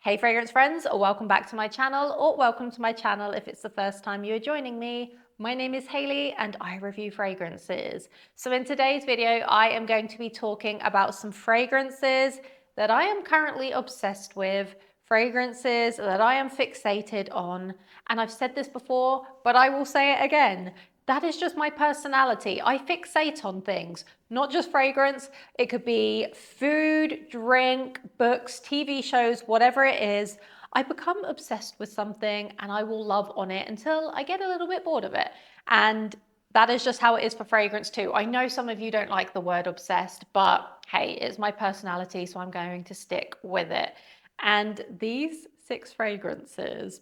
Hey fragrance friends, or welcome back to my channel, or welcome to my channel if it's the first time you are joining me. My name is Hayley and I review fragrances. So in today's video, I am going to be talking about some fragrances that I am currently obsessed with, fragrances that I am fixated on. And I've said this before, but I will say it again. That is just my personality. I fixate on things, not just fragrance. It could be food, drink, books, TV shows, whatever it is. I become obsessed with something and I will love on it until I get a little bit bored of it. And that is just how it is for fragrance too. I know some of you don't like the word obsessed, but hey, it's my personality, so I'm going to stick with it. And these 6 fragrances,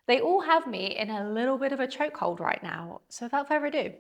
they all have me in a little bit of a chokehold right now. So without further ado,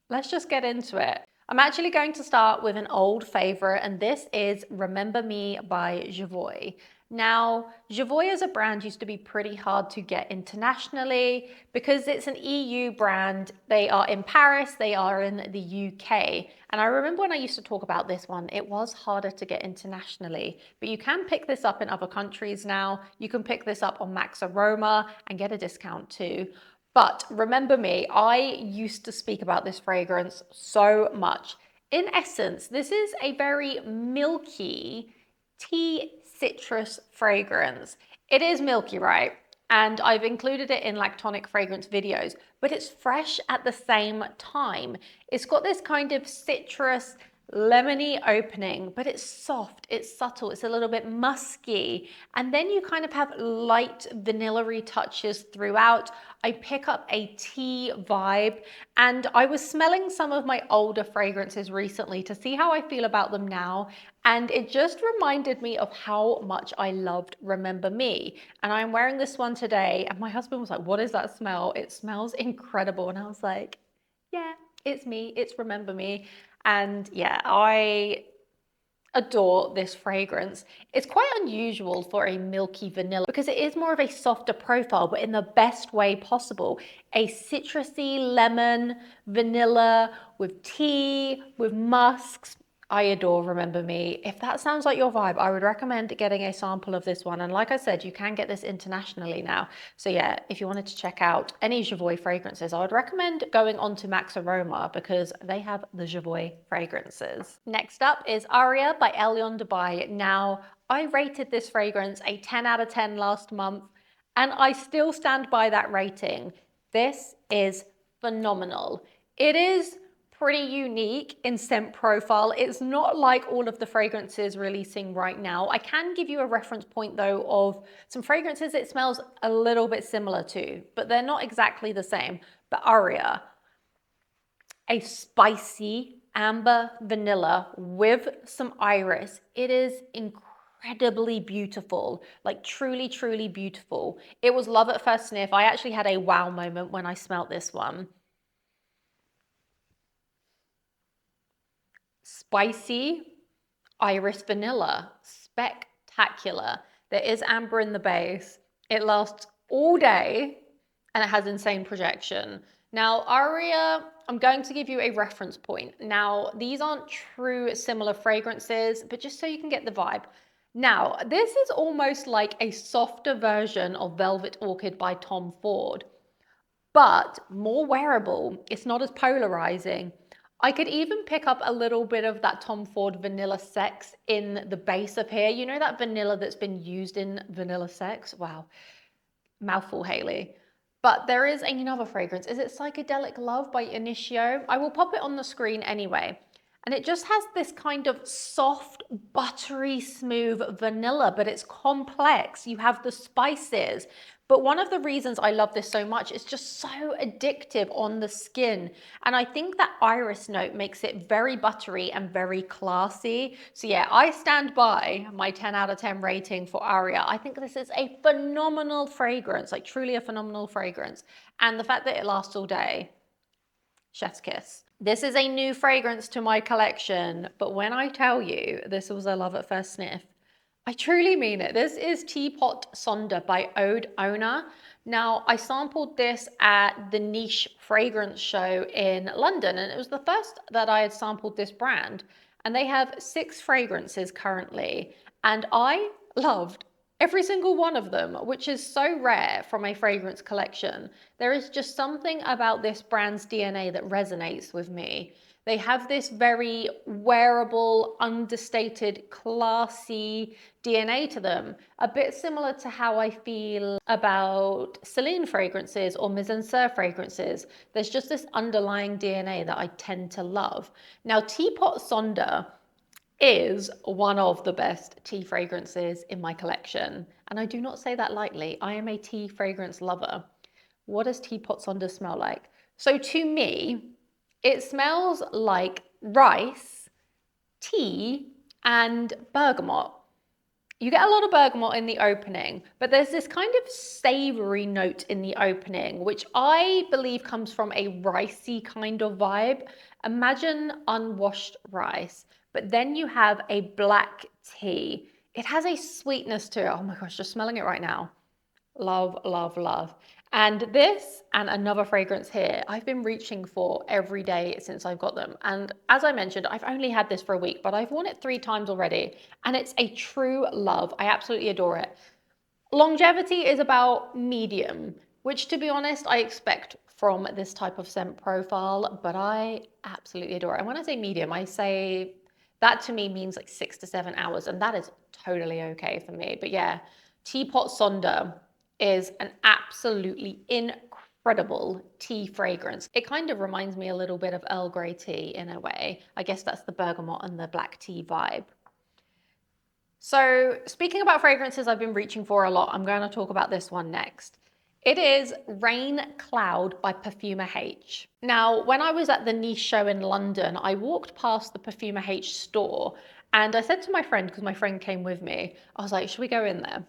let's just get into it. I'm actually going to start with an old favorite, and this is Remember Me by Jovoy. Now, Jovoy as a brand used to be pretty hard to get internationally because it's an EU brand. They are in Paris, they are in the UK. And I remember when I used to talk about this one, it was harder to get internationally, but you can pick this up in other countries now. You can pick this up on Max Aroma and get a discount too. But Remember Me, I used to speak about this fragrance so much. In essence, this is a very milky tea citrus fragrance. It is milky, right? And I've included it in lactonic fragrance videos, but it's fresh at the same time. It's got this kind of citrus, lemony opening, but it's soft, it's subtle, it's a little bit musky. And then you kind of have light vanilla-y touches throughout. I pick up a tea vibe, and I was smelling some of my older fragrances recently to see how I feel about them now. And it just reminded me of how much I loved Remember Me. And I'm wearing this one today, and my husband was like, "What is that smell? It smells incredible." And I was like, yeah, it's me, it's Remember Me. And yeah, I adore this fragrance. It's quite unusual for a milky vanilla because it is more of a softer profile, but in the best way possible. A citrusy lemon, vanilla with tea, with musks. I adore Remember Me. If that sounds like your vibe, I would recommend getting a sample of this one. And like I said, you can get this internationally now. So yeah, if you wanted to check out any Jovoy fragrances, I would recommend going on to Max Aroma because they have the Jovoy fragrances. Next up is Aria by Elyon Dubai. Now, I rated this fragrance a 10 out of 10 last month, and I still stand by that rating. This is phenomenal. It is pretty unique in scent profile. It's not like all of the fragrances releasing right now. I can give you a reference point though of some fragrances it smells a little bit similar to, but they're not exactly the same. But Aria, a spicy amber vanilla with some iris. It is incredibly beautiful, like truly, truly beautiful. It was love at first sniff. I actually had a wow moment when I smelt this one. Spicy iris vanilla, spectacular. There is amber in the base. It lasts all day and it has insane projection. Now, Aria, I'm going to give you a reference point. Now, these aren't true similar fragrances, but just so you can get the vibe. Now, this is almost like a softer version of Velvet Orchid by Tom Ford, but more wearable. It's not as polarizing. I could even pick up a little bit of that Tom Ford Vanilla Sex in the base of here. You know that vanilla that's been used in Vanilla Sex? Wow, mouthful, Hayley. But there is another fragrance. Is it Psychedelic Love by Initio? I will pop it on the screen anyway. And it just has this kind of soft, buttery, smooth vanilla, but it's complex. You have the spices. But one of the reasons I love this so much is just so addictive on the skin. And I think that iris note makes it very buttery and very classy. So yeah, I stand by my 10 out of 10 rating for Aria. I think this is a phenomenal fragrance, like truly a phenomenal fragrance. And the fact that it lasts all day, chef's kiss. This is a new fragrance to my collection, but when I tell you this was a love at first sniff, I truly mean it. This is Teapot Sonder by Ode Ona. Now, I sampled this at the Niche Fragrance Show in London, and it was the first that I had sampled this brand. And they have 6 fragrances currently, and I loved Every single one of them, which is so rare from a fragrance collection. There is just something about this brand's DNA that resonates with me. They have this very wearable, understated, classy DNA to them, a bit similar to how I feel about Celine fragrances or Mise en Serre fragrances. There's just this underlying DNA that I tend to love. Now, Teapot Sonder is one of the best tea fragrances in my collection. And I do not say that lightly. I am a tea fragrance lover. What does Teapot Sonder smell like? So to me, it smells like rice, tea, and bergamot. You get a lot of bergamot in the opening, but there's this kind of savory note in the opening, which I believe comes from a ricey kind of vibe. Imagine unwashed rice, but then you have a black tea. It has a sweetness to it. Oh my gosh, just smelling it right now. Love, love, love. And this and another fragrance here, I've been reaching for every day since I've got them. And as I mentioned, I've only had this for a week, but I've worn it 3 times already. And it's a true love. I absolutely adore it. Longevity is about medium, which to be honest, I expect from this type of scent profile, but I absolutely adore it. And when I say medium, I say that to me means like 6 to 7 hours. And that is totally okay for me. But yeah, Teapot Sonder is an absolutely incredible tea fragrance. It kind of reminds me a little bit of Earl Grey tea in a way. I guess that's the bergamot and the black tea vibe. So speaking about fragrances I've been reaching for a lot, I'm going to talk about this one next. It is Rain Cloud by Perfumer H. Now, when I was at the Niche show in London, I walked past the Perfumer H store and I said to my friend, because my friend came with me, I was like, should we go in there?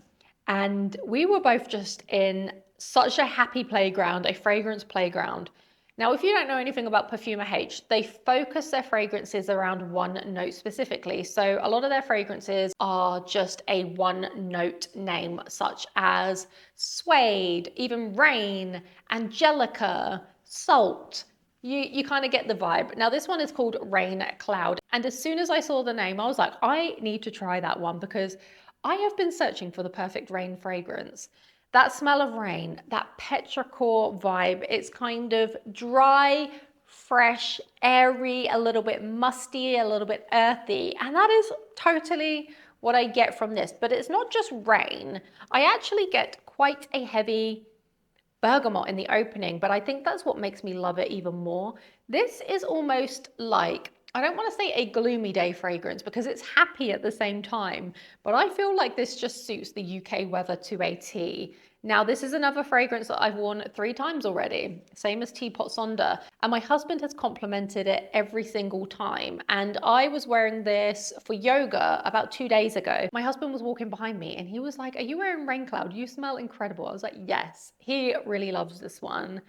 And we were both just in such a happy playground, a fragrance playground. Now, if you don't know anything about Perfumer H, they focus their fragrances around one note specifically. So a lot of their fragrances are just a one note name, such as suede, even rain, angelica, salt. You kind of get the vibe. Now, this one is called Rain Cloud. And as soon as I saw the name, I was like, I need to try that one because I have been searching for the perfect rain fragrance. That smell of rain, that petrichor vibe, it's kind of dry, fresh, airy, a little bit musty, a little bit earthy. And that is totally what I get from this. But it's not just rain. I actually get quite a heavy bergamot in the opening, but I think that's what makes me love it even more. This is almost like, I don't want to say a gloomy day fragrance because it's happy at the same time, but I feel like this just suits the UK weather to a T. Now, this is another fragrance that I've worn 3 times already, same as Teapot Sonder, and my husband has complimented it every single time. And I was wearing this for yoga about 2 days ago. My husband was walking behind me and he was like, are you wearing Rain Cloud? You smell incredible. I was like, yes, he really loves this one.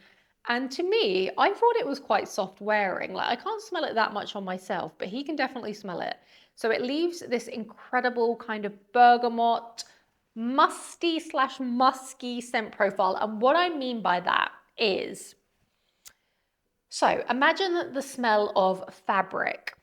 And to me, I thought it was quite soft wearing. Like, I can't smell it that much on myself, but he can definitely smell it. So it leaves this incredible kind of bergamot, musty / musky scent profile. And what I mean by that is, so imagine the smell of fabric,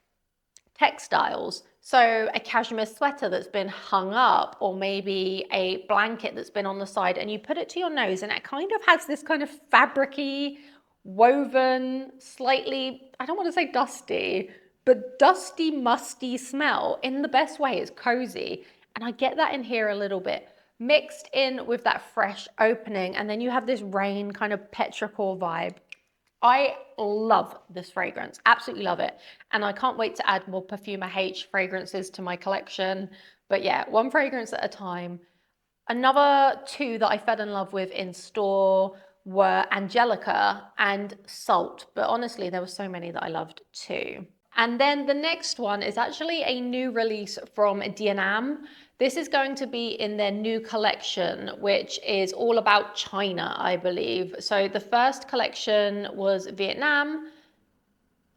textiles. So a cashmere sweater that's been hung up, or maybe a blanket that's been on the side, and you put it to your nose and it kind of has this kind of fabricy, woven, slightly, I don't want to say dusty, but dusty, musty smell in the best way. It's cozy. And I get that in here a little bit, mixed in with that fresh opening. And then you have this rain kind of petrichor vibe. I love this fragrance, absolutely love it. And I can't wait to add more Perfumer H fragrances to my collection. But yeah, one fragrance at a time. Another 2 that I fell in love with in store were Angelica and Salt. But honestly, there were so many that I loved too. And then the next one is actually a new release from Dianam. This is going to be in their new collection, which is all about China, I believe. So the first collection was Vietnam,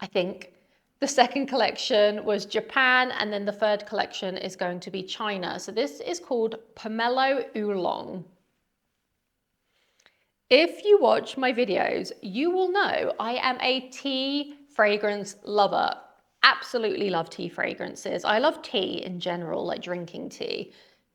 I think. The second collection was Japan, and then the third collection is going to be China. So this is called Pomelo Oolong. If you watch my videos, you will know I am a tea fragrance lover. Absolutely love tea fragrances. I love tea in general, like drinking tea.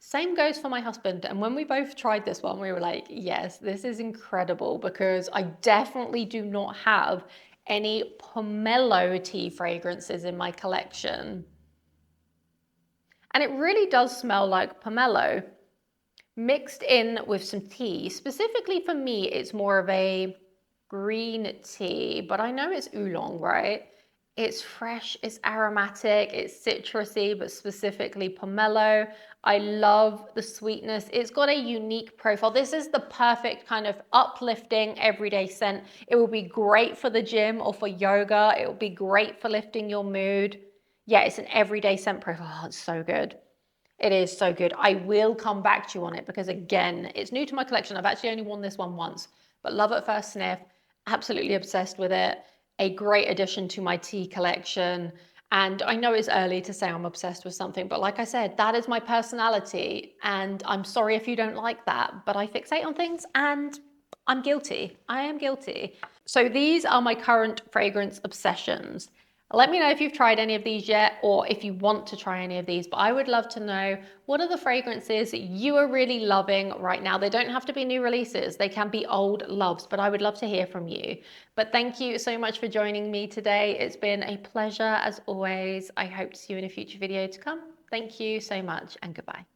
Same goes for my husband. And when we both tried this one, we were like, yes, this is incredible, because I definitely do not have any pomelo tea fragrances in my collection. And it really does smell like pomelo mixed in with some tea. Specifically for me, it's more of a green tea, but I know it's oolong, right? It's fresh, it's aromatic, it's citrusy, but specifically pomelo. I love the sweetness. It's got a unique profile. This is the perfect kind of uplifting everyday scent. It will be great for the gym or for yoga. It will be great for lifting your mood. Yeah, it's an everyday scent profile. Oh, it's so good. It is so good. I will come back to you on it because, again, it's new to my collection. I've actually only worn this one once, but love at first sniff. Absolutely obsessed with it. A great addition to my tea collection. And I know it's early to say I'm obsessed with something, but like I said, that is my personality. And I'm sorry if you don't like that, but I fixate on things and I'm guilty. I am guilty. So these are my current fragrance obsessions. Let me know if you've tried any of these yet, or if you want to try any of these, but I would love to know, what are the fragrances that you are really loving right now? They don't have to be new releases. They can be old loves, but I would love to hear from you. But thank you so much for joining me today. It's been a pleasure as always. I hope to see you in a future video to come. Thank you so much, and goodbye.